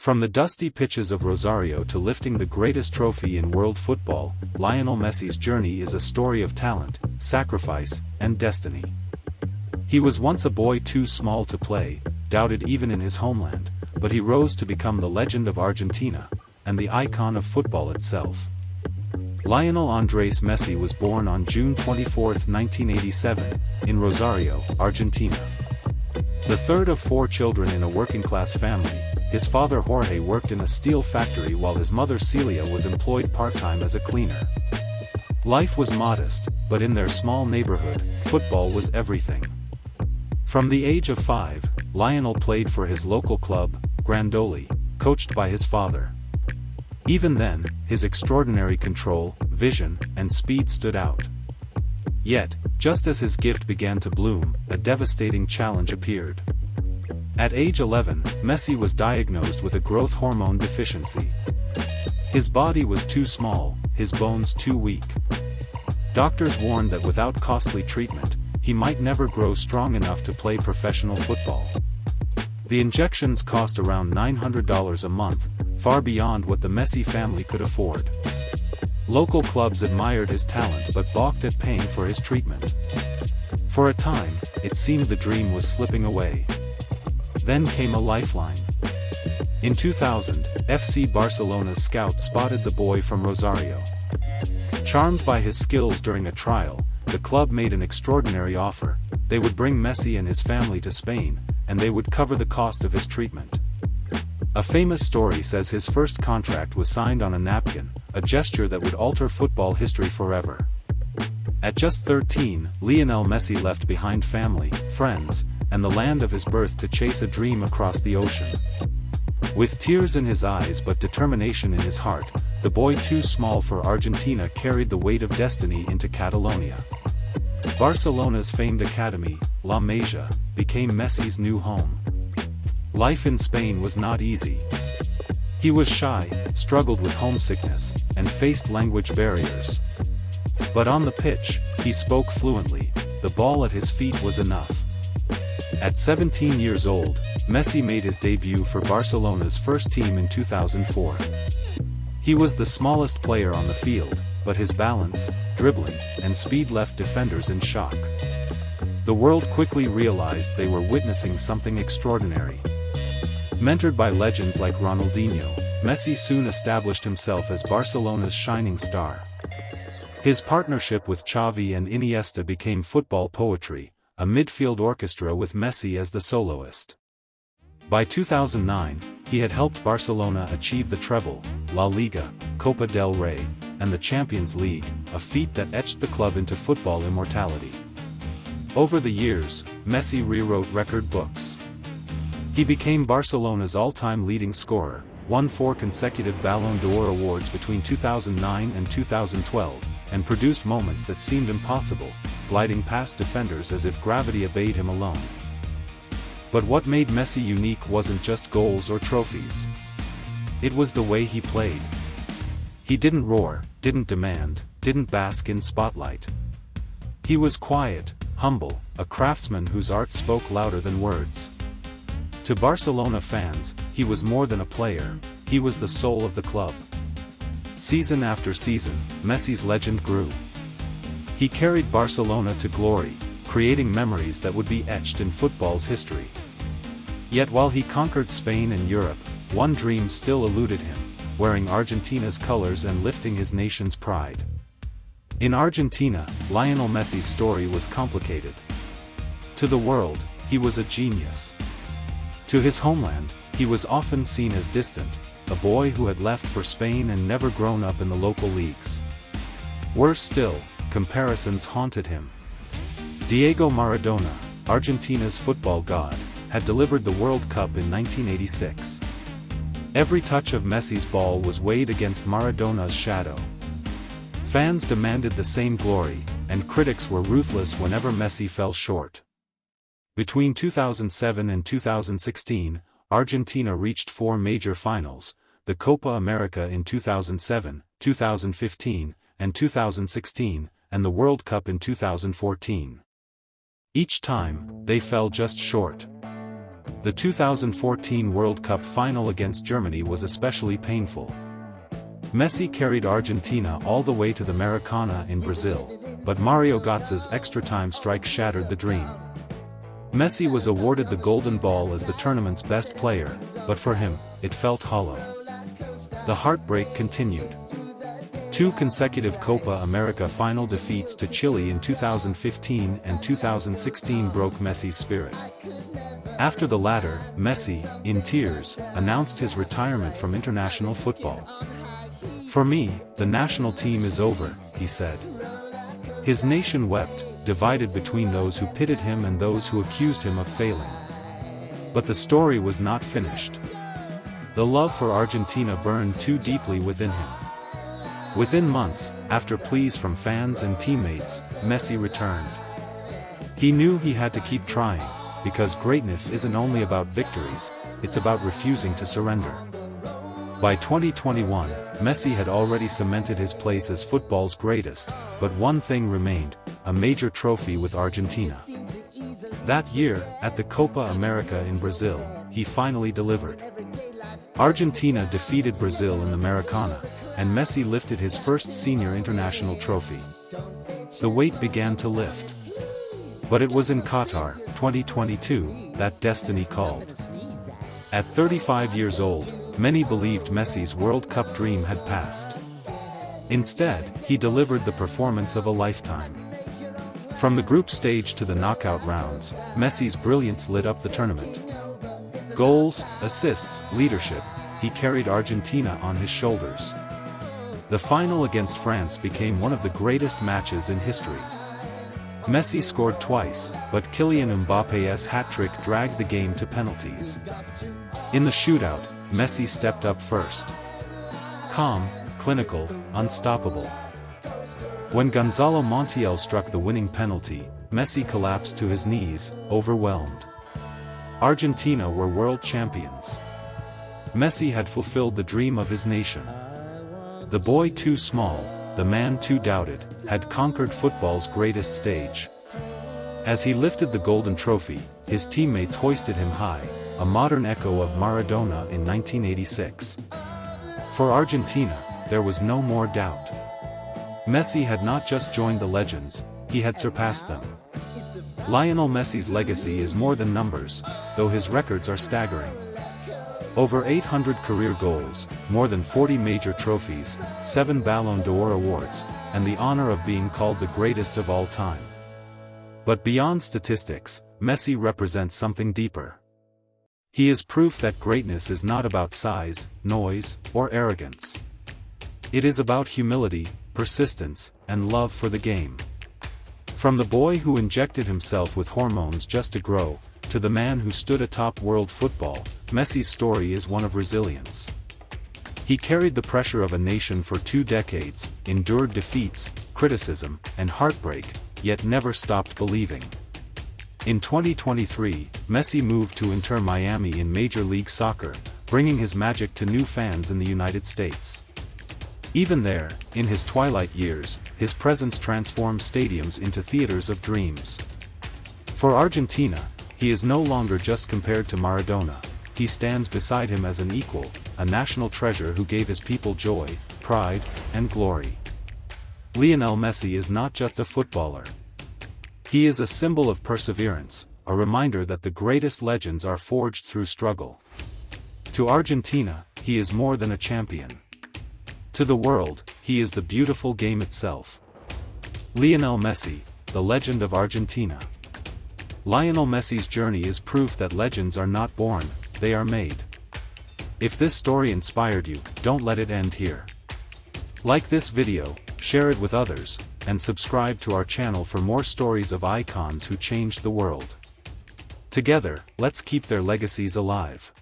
From the dusty pitches of Rosario to lifting the greatest trophy in world football, Lionel Messi's journey is a story of talent, sacrifice, and destiny. He was once a boy too small to play, doubted even in his homeland, but he rose to become the legend of Argentina, and the icon of football itself. Lionel Andrés Messi was born on June 24, 1987, in Rosario, Argentina. The third of 4 children in a working-class family, his father Jorge worked in a steel factory while his mother Celia was employed part-time as a cleaner. Life was modest, but in their small neighborhood, football was everything. From the age of 5, Lionel played for his local club, Grandoli, coached by his father. Even then, his extraordinary control, vision, and speed stood out. Yet, just as his gift began to bloom, a devastating challenge appeared. At age 11, Messi was diagnosed with a growth hormone deficiency. His body was too small, his bones too weak. Doctors warned that without costly treatment, he might never grow strong enough to play professional football. The injections cost around $900 a month, far beyond what the Messi family could afford. Local clubs admired his talent but balked at paying for his treatment. For a time, it seemed the dream was slipping away. Then came a lifeline. In 2000, FC Barcelona's scout spotted the boy from Rosario. Charmed by his skills during a trial, the club made an extraordinary offer. They would bring Messi and his family to Spain, and they would cover the cost of his treatment. A famous story says his first contract was signed on a napkin, a gesture that would alter football history forever. At just 13, Lionel Messi left behind family, friends, and the land of his birth to chase a dream across the ocean. With tears in his eyes but determination in his heart, the boy too small for Argentina carried the weight of destiny into Catalonia. Barcelona's famed academy, La Masia, became Messi's new home. Life in Spain was not easy. He was shy, struggled with homesickness, and faced language barriers. But on the pitch, he spoke fluently. The ball at his feet was enough. At 17 years old, Messi made his debut for Barcelona's first team in 2004. He was the smallest player on the field, but his balance, dribbling, and speed left defenders in shock. The world quickly realized they were witnessing something extraordinary. Mentored by legends like Ronaldinho, Messi soon established himself as Barcelona's shining star. His partnership with Xavi and Iniesta became football poetry, a midfield orchestra with Messi as the soloist. By 2009, he had helped Barcelona achieve the treble, La Liga, Copa del Rey, and the Champions League, a feat that etched the club into football immortality. Over the years, Messi rewrote record books. He became Barcelona's all-time leading scorer, won 4 consecutive Ballon d'Or awards between 2009 and 2012, and produced moments that seemed impossible, gliding past defenders as if gravity obeyed him alone. But what made Messi unique wasn't just goals or trophies. It was the way he played. He didn't roar, didn't demand, didn't bask in spotlight. He was quiet, humble, a craftsman whose art spoke louder than words. To Barcelona fans, he was more than a player, he was the soul of the club. Season after season, Messi's legend grew. He carried Barcelona to glory, creating memories that would be etched in football's history. Yet while he conquered Spain and Europe, one dream still eluded him, wearing Argentina's colors and lifting his nation's pride. In Argentina, Lionel Messi's story was complicated. To the world, he was a genius. To his homeland, he was often seen as distant, a boy who had left for Spain and never grown up in the local leagues. Worse still, comparisons haunted him. Diego Maradona, Argentina's football god, had delivered the World Cup in 1986. Every touch of Messi's ball was weighed against Maradona's shadow. Fans demanded the same glory, and critics were ruthless whenever Messi fell short. Between 2007 and 2016, Argentina reached 4 major finals, the Copa America in 2007, 2015, and 2016, and the World Cup in 2014. Each time, they fell just short. The 2014 World Cup final against Germany was especially painful. Messi carried Argentina all the way to the Maracanã in Brazil, but Mario Götze's extra-time strike shattered the dream. Messi was awarded the Golden Ball as the tournament's best player, but for him, it felt hollow. The heartbreak continued. 2 consecutive Copa America final defeats to Chile in 2015 and 2016 broke Messi's spirit. After the latter, Messi, in tears, announced his retirement from international football. "For me, the national team is over," he said. His nation wept, divided between those who pitied him and those who accused him of failing. But the story was not finished. The love for Argentina burned too deeply within him. Within months, after pleas from fans and teammates, Messi returned. He knew he had to keep trying, because greatness isn't only about victories, it's about refusing to surrender. By 2021, Messi had already cemented his place as football's greatest, but one thing remained: a major trophy with Argentina. That year, at the Copa America in Brazil, he finally delivered. Argentina defeated Brazil in the Maracanã, and Messi lifted his first senior international trophy. The weight began to lift. But it was in Qatar, 2022, that destiny called. At 35 years old, many believed Messi's World Cup dream had passed. Instead, he delivered the performance of a lifetime. From the group stage to the knockout rounds, Messi's brilliance lit up the tournament. Goals, assists, leadership, he carried Argentina on his shoulders. The final against France became one of the greatest matches in history. Messi scored twice, but Kylian Mbappe's hat-trick dragged the game to penalties. In the shootout, Messi stepped up first. Calm, clinical, unstoppable. When Gonzalo Montiel struck the winning penalty, Messi collapsed to his knees, overwhelmed. Argentina were world champions. Messi had fulfilled the dream of his nation. The boy too small, the man too doubted, had conquered football's greatest stage. As he lifted the golden trophy, his teammates hoisted him high, a modern echo of Maradona in 1986. For Argentina, there was no more doubt. Messi had not just joined the legends, he had surpassed them. Lionel Messi's legacy is more than numbers, though his records are staggering. Over 800 career goals, more than 40 major trophies, 7 Ballon d'Or awards, and the honor of being called the greatest of all time. But beyond statistics, Messi represents something deeper. He is proof that greatness is not about size, noise, or arrogance. It is about humility, persistence, and love for the game. From the boy who injected himself with hormones just to grow, to the man who stood atop world football, Messi's story is one of resilience. He carried the pressure of a nation for 2 decades, endured defeats, criticism, and heartbreak, yet never stopped believing. In 2023, Messi moved to Inter Miami in Major League Soccer, bringing his magic to new fans in the United States. Even there, in his twilight years, his presence transformed stadiums into theaters of dreams. For Argentina, he is no longer just compared to Maradona, he stands beside him as an equal, a national treasure who gave his people joy, pride, and glory. Lionel Messi is not just a footballer. He is a symbol of perseverance, a reminder that the greatest legends are forged through struggle. To Argentina, he is more than a champion. To the world, he is the beautiful game itself. Lionel Messi, the legend of Argentina. Lionel Messi's journey is proof that legends are not born, they are made. If this story inspired you, don't let it end here. Like this video, share it with others, and subscribe to our channel for more stories of icons who changed the world. Together, let's keep their legacies alive.